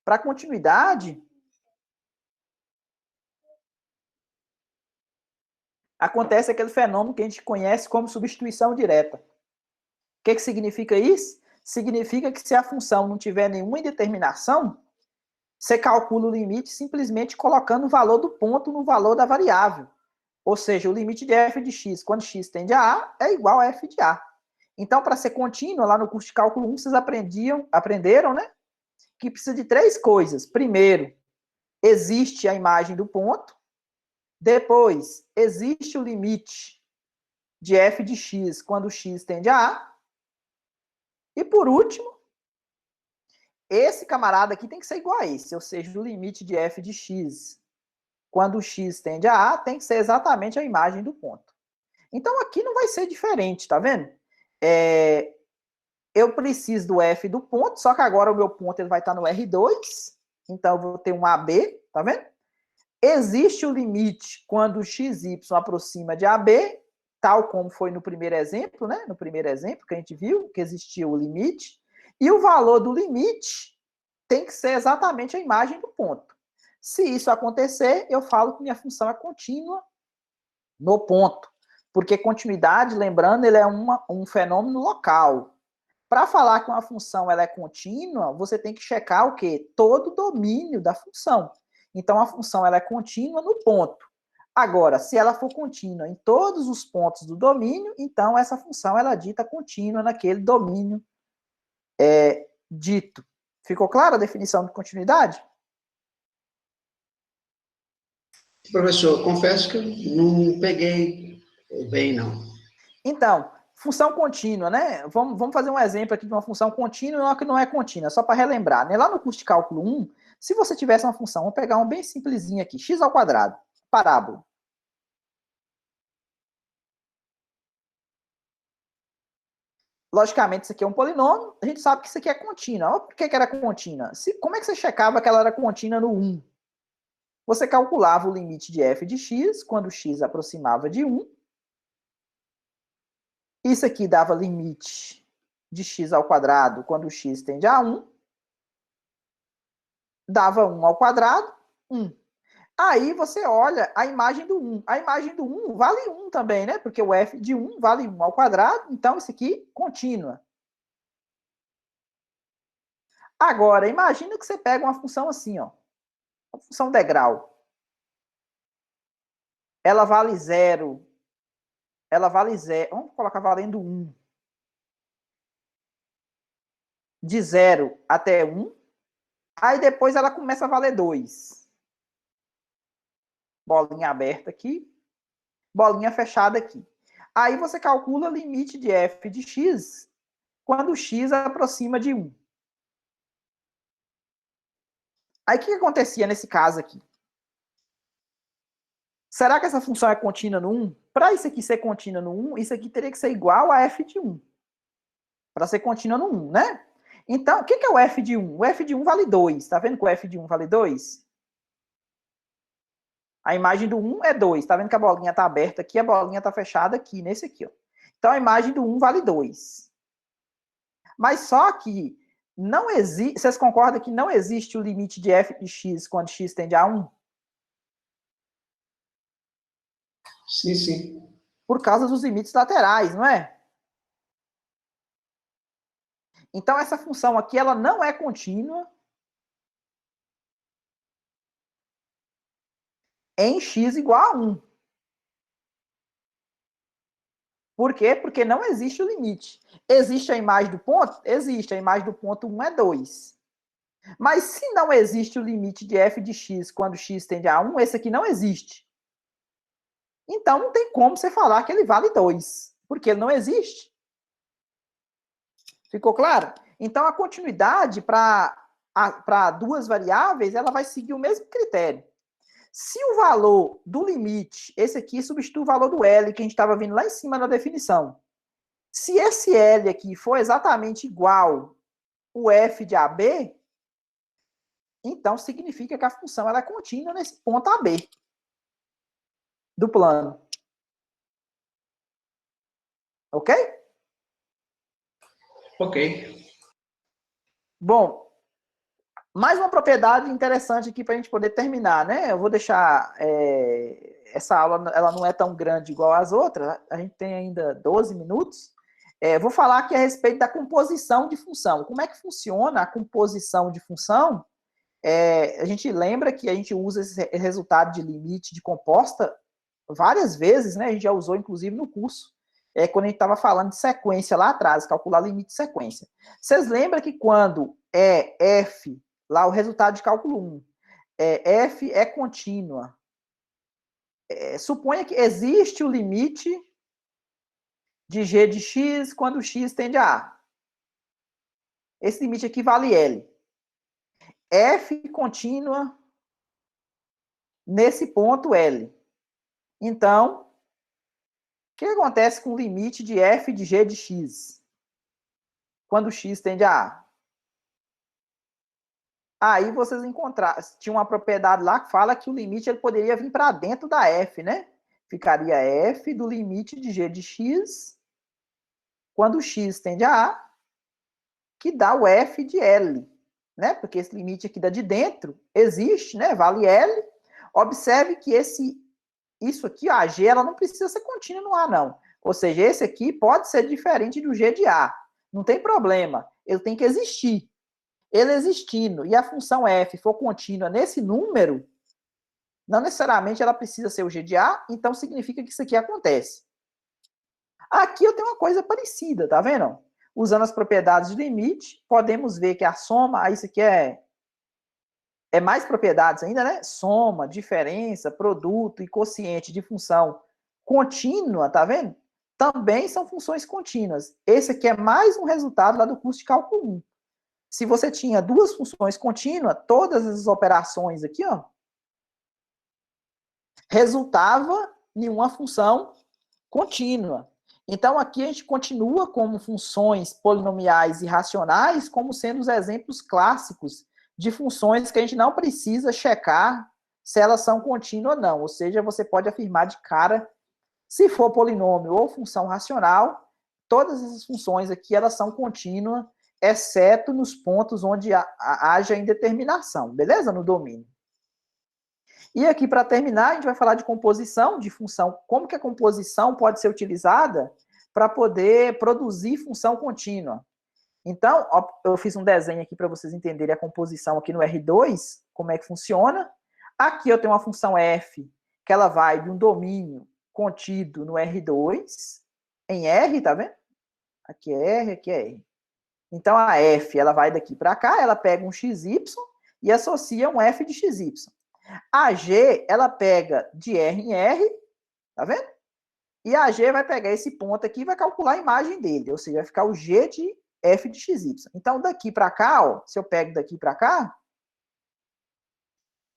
Para continuidade, acontece aquele fenômeno que a gente conhece como substituição direta. O que significa isso? Significa que se a função não tiver nenhuma indeterminação, você calcula o limite simplesmente colocando o valor do ponto no valor da variável. Ou seja, o limite de f de x, quando x tende a A, é igual a f de A. Então, para ser contínua, lá no curso de cálculo 1, vocês aprenderam, né? Que precisa de 3 coisas. Primeiro, existe a imagem do ponto. Depois, existe o limite de f de x quando x tende a A. E por último, esse camarada aqui tem que ser igual a esse, ou seja, o limite de f de x quando x tende a A tem que ser exatamente a imagem do ponto. Então aqui não vai ser diferente, tá vendo? Eu preciso do f do ponto, só que agora o meu ponto ele vai estar no R2, então eu vou ter um AB, tá vendo? Existe o limite quando o XY aproxima de AB, tal como foi no primeiro exemplo, né? No primeiro exemplo que a gente viu, que existia o limite, e o valor do limite tem que ser exatamente a imagem do ponto. Se isso acontecer, eu falo que minha função é contínua no ponto, porque continuidade, lembrando, ele é um fenômeno local. Para falar que uma função ela é contínua, você tem que checar o quê? Todo o domínio da função. Então, a função ela é contínua no ponto. Agora, se ela for contínua em todos os pontos do domínio, então essa função ela é dita contínua naquele domínio dito. Ficou clara a definição de continuidade? Professor, confesso que eu não peguei bem, não. Então, função contínua, né? Vamos fazer um exemplo aqui de uma função contínua e uma que não é contínua, só para relembrar. Né? Lá no curso de cálculo 1, se você tivesse uma função, vamos pegar um bem simplesinho aqui, x ao quadrado, parábola. Logicamente, isso aqui é um polinômio, a gente sabe que isso aqui é contínua. Por que era contínua? Como é que você checava que ela era contínua no 1? Você calculava o limite de f de x, quando x aproximava de 1. Isso aqui dava limite de x ao quadrado quando x tende a 1. Dava 1 ao quadrado, 1. Aí você olha a imagem do 1. A imagem do 1 vale 1 também, né? Porque o f de 1 vale 1 ao quadrado, então isso aqui contínua. Agora, imagina que você pega uma função assim, ó. Uma função degrau. Ela vale 0. Ela vale 0. Vamos colocar valendo 1. De 0 até 1. Aí depois ela começa a valer 2. Bolinha aberta aqui. Bolinha fechada aqui. Aí você calcula o limite de f de x quando x aproxima de 1. Aí o que acontecia nesse caso aqui? Será que essa função é contínua no 1? Para isso aqui ser contínua no 1, isso aqui teria que ser igual a f de 1. Para ser contínua no 1, né? Então, o que é o f de 1? O f de 1 vale 2. Está vendo que o f de 1 vale 2? A imagem do 1 é 2. Está vendo que a bolinha está aberta aqui, a bolinha está fechada aqui, nesse aqui. Ó. Então, a imagem do 1 vale 2. Mas só que não existe... Vocês concordam que não existe o limite de f de x quando x tende a 1? Sim, sim. Por causa dos limites laterais, não é? Então, essa função aqui, ela não é contínua em x igual a 1. Por quê? Porque não existe o limite. Existe a imagem do ponto? Existe. A imagem do ponto 1 é 2. Mas se não existe o limite de f de x quando x tende a 1, esse aqui não existe. Então, não tem como você falar que ele vale 2, porque ele não existe. Ficou claro? Então, a continuidade para duas variáveis, ela vai seguir o mesmo critério. Se o valor do limite, esse aqui substitui o valor do L, que a gente estava vendo lá em cima na definição. Se esse L aqui for exatamente igual o f de AB, então significa que a função ela é contínua nesse ponto AB do plano. Ok? Ok. Bom, mais uma propriedade interessante aqui para a gente poder terminar, né? Eu vou deixar essa aula, ela não é tão grande igual as outras, a gente tem ainda 12 minutos. Vou falar aqui a respeito da composição de função. Como é que funciona a composição de função? A gente lembra que a gente usa esse resultado de limite de composta várias vezes, né? A gente já usou, inclusive, no curso, quando a gente estava falando de sequência lá atrás, calcular limite de sequência. Vocês lembram que quando f, lá o resultado de cálculo 1, f é contínua, suponha que existe o limite de g de x quando x tende a A. Esse limite aqui vale L. F contínua nesse ponto L. Então, o que acontece com o limite de f de g de x quando x tende a A? Aí vocês encontraram, tinha uma propriedade lá que fala que o limite ele poderia vir para dentro da f, né? Ficaria f do limite de g de x quando x tende a A, que dá o f de L, né? Porque esse limite aqui da de dentro existe, né? Vale L. Observe que isso aqui, a G, ela não precisa ser contínua no A, não. Ou seja, esse aqui pode ser diferente do G de A. Não tem problema. Ele tem que existir. Ele existindo e a função f for contínua nesse número, não necessariamente ela precisa ser o G de A, então significa que isso aqui acontece. Aqui eu tenho uma coisa parecida, tá vendo? Usando as propriedades de limite, podemos ver que a soma, isso aqui é mais propriedades ainda, né? Soma, diferença, produto e quociente de função contínua, tá vendo? Também são funções contínuas. Esse aqui é mais um resultado lá do curso de cálculo 1. Se você tinha duas funções contínuas, todas as operações aqui, ó, resultava em uma função contínua. Então, aqui a gente continua como funções polinomiais e racionais, como sendo os exemplos clássicos de funções que a gente não precisa checar se elas são contínuas ou não. Ou seja, você pode afirmar de cara, se for polinômio ou função racional, todas essas funções aqui, elas são contínuas, exceto nos pontos onde haja indeterminação, beleza? No domínio. E aqui, para terminar, a gente vai falar de composição de função. Como que a composição pode ser utilizada para poder produzir função contínua. Então, ó, eu fiz um desenho aqui para vocês entenderem a composição aqui no R2, como é que funciona. Aqui eu tenho uma função f, que ela vai de um domínio contido no R2, em R, tá vendo? Aqui é R, aqui é R. Então, a f, ela vai daqui para cá, ela pega um xy e associa um f de xy. A G, ela pega de R em R, tá vendo? E a G vai pegar esse ponto aqui e vai calcular a imagem dele, ou seja, vai ficar o G de f de xy. Então, daqui para cá, ó, se eu pego daqui para cá,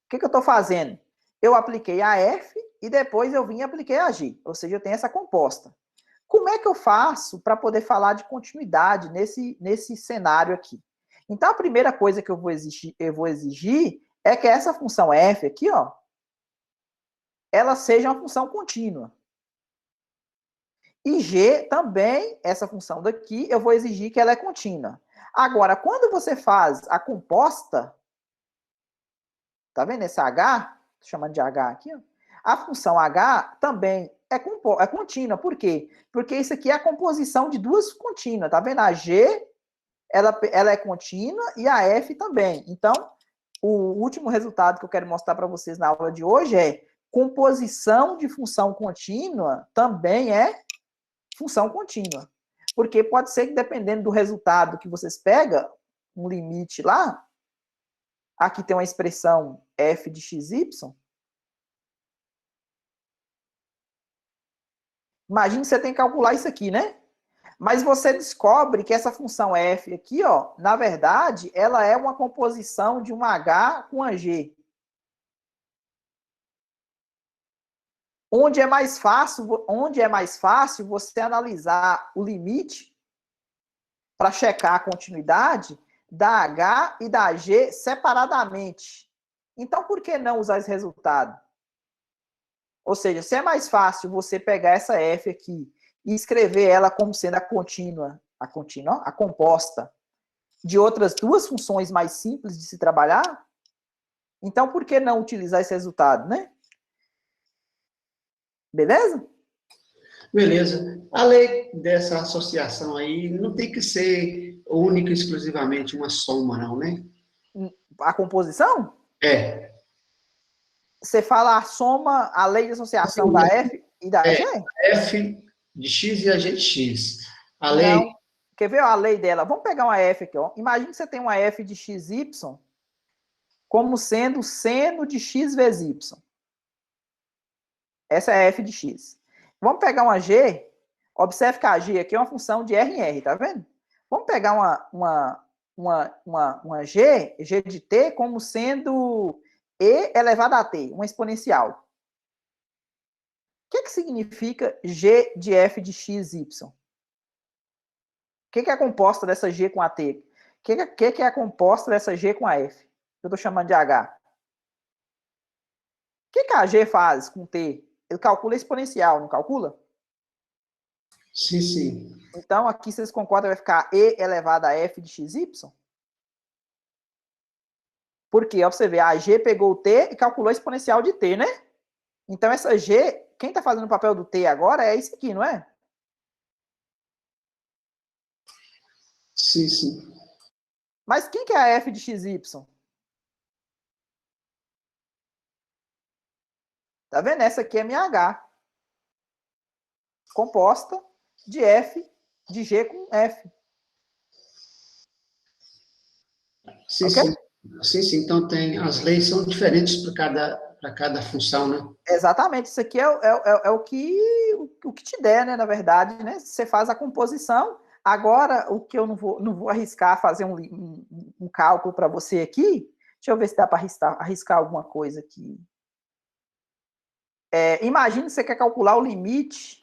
o que eu estou fazendo? Eu apliquei a f e depois eu vim e apliquei a G, ou seja, eu tenho essa composta. Como é que eu faço para poder falar de continuidade nesse cenário aqui? Então, a primeira coisa que eu vou exigir é que essa função f aqui, ó, ela seja uma função contínua. E G também, essa função daqui, eu vou exigir que ela é contínua. Agora, quando você faz a composta, tá vendo esse H? Tô chamando de H aqui, ó. A função H também é contínua. Por quê? Porque isso aqui é a composição de duas contínuas, tá vendo? A G, ela é contínua e a F também. Então, o último resultado que eu quero mostrar para vocês na aula de hoje é composição de função contínua também é função contínua. Porque pode ser que, dependendo do resultado que vocês pegam, um limite lá, Aqui tem uma expressão f de xy. Imagina que você tem que calcular isso aqui, né? Mas você descobre que essa função f aqui, ó, na verdade, ela é uma composição de um h com uma g. Onde é mais fácil você analisar o limite para checar a continuidade da h e da g separadamente. Então, por que não usar esse resultado? Ou seja, se é mais fácil você pegar essa f aqui e escrever ela como sendo a composta de outras duas funções mais simples de se trabalhar, então por que não utilizar esse resultado, né? Beleza? Beleza. A lei dessa associação aí não tem que ser única e exclusivamente uma soma, não, né? A composição? É. Você fala a soma, a lei de associação da F e da G? F de X e a G de X. A lei... Não. Quer ver a lei dela? Vamos pegar uma F aqui, ó. Imagina que você tem uma F de XY como sendo seno de X vezes Y. Essa é a F de X. Vamos pegar uma G. Observe que a G aqui é uma função de R em R, tá vendo? Vamos pegar uma G de T, como sendo E elevado a T, uma exponencial. O que significa G de F de XY? O que é composta dessa G com a T? O que é composta dessa G com a F? Eu estou chamando de H. O que a G faz com T? Ele calcula exponencial, não calcula? Sim, sim. Então, aqui, vocês concordam, vai ficar E elevado a F de XY? Por quê? Ó, você vê, a G pegou o T e calculou a exponencial de T, né? Então, essa G, quem está fazendo o papel do T agora é isso aqui, não é? Sim, sim. Mas quem que é a F de XY? Tá vendo? Essa aqui é minha H. Composta de F, de G com F. Sim, Okay? sim. Sim, sim. Então, as leis são diferentes para cada função, né? Exatamente. Isso aqui é o que te der, né? Na verdade, né? Você faz a composição. Agora, o que eu não vou arriscar fazer um cálculo para você aqui. Deixa eu ver se dá para arriscar alguma coisa aqui. Imagine que você quer calcular o limite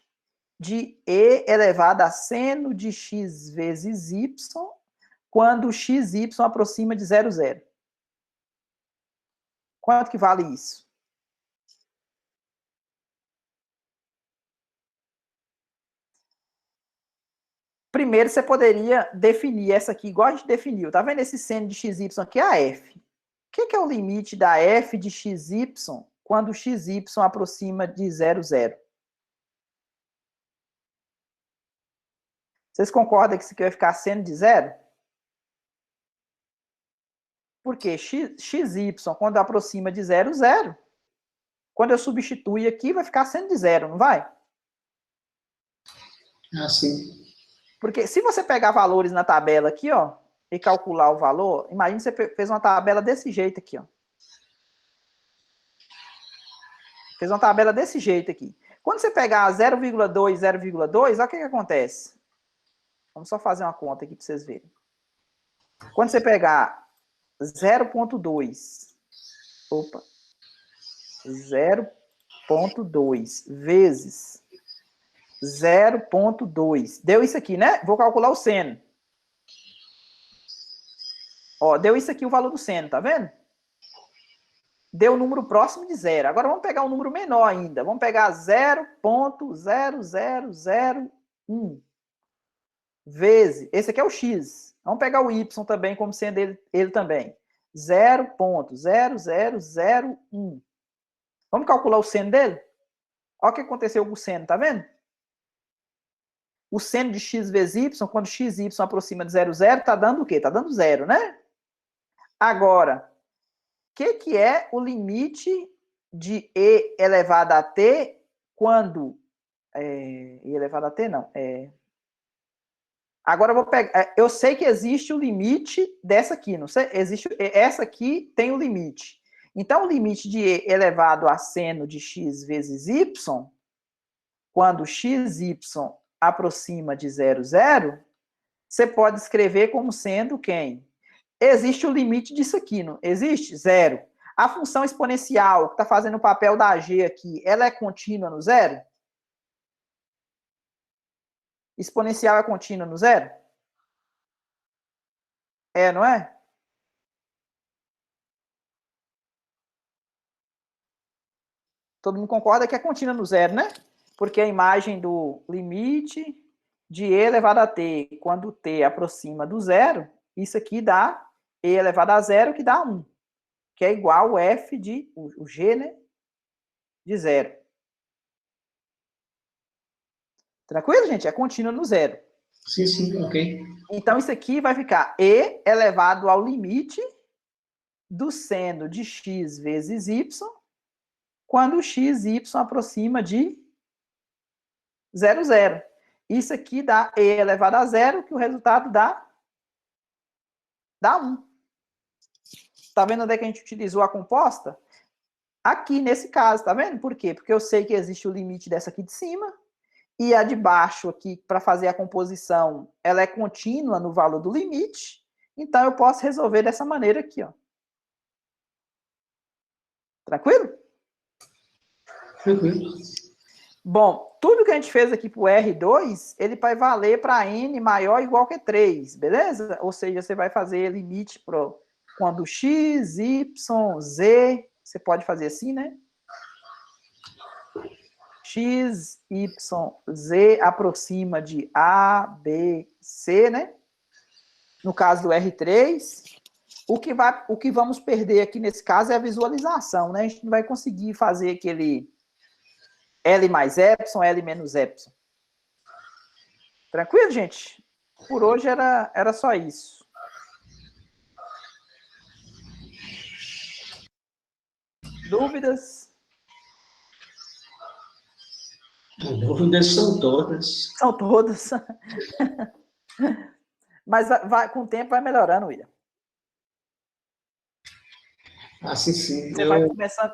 de E elevado a seno de x vezes y quando xy aproxima de 0, 0. Quanto que vale isso? Primeiro, você poderia definir essa aqui, igual a gente definiu. Tá vendo esse seno de xy aqui? É a f. O que é o limite da f de xy quando xy aproxima de 0, 0? Vocês concordam que isso aqui vai ficar seno de 0? Porque xy, quando aproxima de 0, 0. Quando eu substituir aqui, vai ficar seno de 0, não vai? Ah, sim. Porque se você pegar valores na tabela aqui, ó, e calcular o valor, imagine que você fez uma tabela desse jeito aqui, ó. Fez uma tabela desse jeito aqui. Quando você pegar 0,2, 0,2, olha o que acontece. Vamos só fazer uma conta aqui para vocês verem. Quando você pegar 0,2, 0,2 vezes 0,2, deu isso aqui, né? Vou calcular o seno. Ó, deu isso aqui o valor do seno, tá vendo? Deu um número próximo de 0. Agora vamos pegar um número menor ainda. Vamos pegar 0,0001 vezes. Esse aqui é o x. Vamos pegar o y também como sendo ele também. 0,0001. Vamos calcular o seno dele? Olha o que aconteceu com o seno, tá vendo? O seno de x vezes y, quando xy aproxima de 0, 0, tá dando o quê? Tá dando 0, né? Agora, o que é o limite de e elevado a t quando... e elevado a t, não. Agora eu vou pegar. Eu sei que existe o limite dessa aqui, não sei? Existe, essa aqui tem o limite. Então, o limite de e elevado a seno de x vezes y, quando xy aproxima de 0, 0, você pode escrever como sendo quem? Existe o limite disso aqui, não existe? 0. A função exponencial, que está fazendo o papel da g aqui, ela é contínua no 0? Exponencial é contínua no 0? É, não é? Todo mundo concorda que é contínua no 0, né? Porque a imagem do limite de e elevado a t, quando t aproxima do 0, isso aqui dá e elevado a 0, que dá 1, que é igual ao f de, o g, né? De 0. Tranquilo, gente? É contínua no 0. Sim, ok. Então, isso aqui vai ficar e elevado ao limite do seno de x vezes y, quando o xy aproxima de 0, 0. Isso aqui dá e elevado a 0, que o resultado dá 1. Tá vendo onde é que a gente utilizou a composta? Aqui, nesse caso, tá vendo? Por quê? Porque eu sei que existe o limite dessa aqui de cima, e a de baixo aqui, para fazer a composição, ela é contínua no valor do limite, então eu posso resolver dessa maneira aqui, ó. Tranquilo? Tranquilo. Bom, tudo que a gente fez aqui para o R2, ele vai valer para n maior ou igual que 3, beleza? Ou seja, você vai fazer limite para quando x, y, z, você pode fazer assim, né? X, Y, Z aproxima de A, B, C, né? No caso do R3, o que vamos perder aqui nesse caso é a visualização, né? A gente não vai conseguir fazer aquele L mais epsilon, L menos epsilon. Tranquilo, gente? Por hoje era só isso. Dúvidas? Dúvidas são todas. São todas. Mas com o tempo vai melhorando, William. Sim. Você vai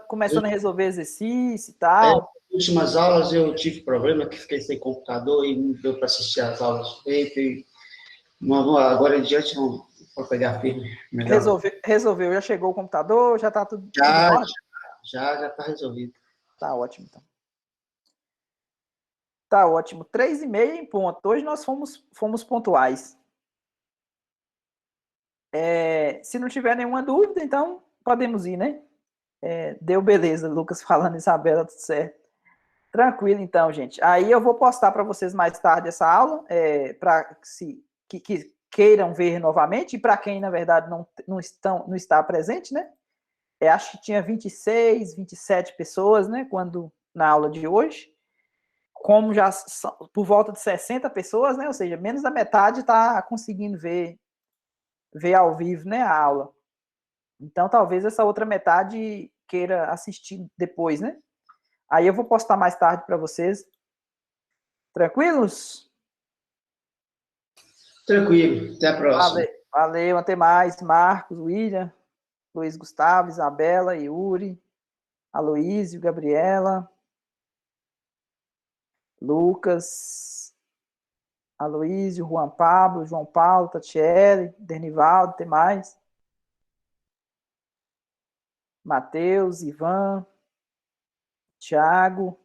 começando a resolver exercício e tal. Nas últimas aulas eu tive problema que fiquei sem computador e não deu para assistir as aulas direito. Agora em diante vou pegar firme. Resolveu. Já chegou o computador? Já está tudo? Já está resolvido. Tá ótimo, então. Tá ótimo. 3h30 em ponto. Hoje nós fomos pontuais. Se não tiver nenhuma dúvida, então podemos ir, né? Deu beleza, Lucas falando, Isabela, tudo certo. Tranquilo, então, gente. Aí eu vou postar para vocês mais tarde essa aula, para que queiram ver novamente, e para quem, na verdade, não está presente, né? Acho que tinha 26, 27 pessoas, né? Na aula de hoje. Como já são por volta de 60 pessoas, né? Ou seja, menos da metade está conseguindo ver ao vivo, né, a aula. Então, talvez essa outra metade queira assistir depois, né? Aí eu vou postar mais tarde para vocês. Tranquilos? Tranquilo. Até a próxima. Valeu, até mais. Marcos, William, Luiz Gustavo, Isabela, Yuri, Aloísio, Gabriela, Lucas, Aloísio, Juan Pablo, João Paulo, Tatiele, Dernivaldo, tem mais. Matheus, Ivan, Thiago.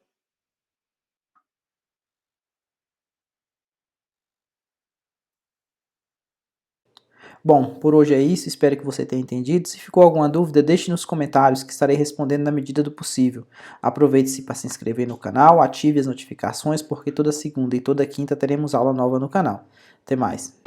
Bom, por hoje é isso, espero que você tenha entendido. Se ficou alguma dúvida, deixe nos comentários que estarei respondendo na medida do possível. Aproveite-se para se inscrever no canal, ative as notificações, porque toda segunda e toda quinta teremos aula nova no canal. Até mais!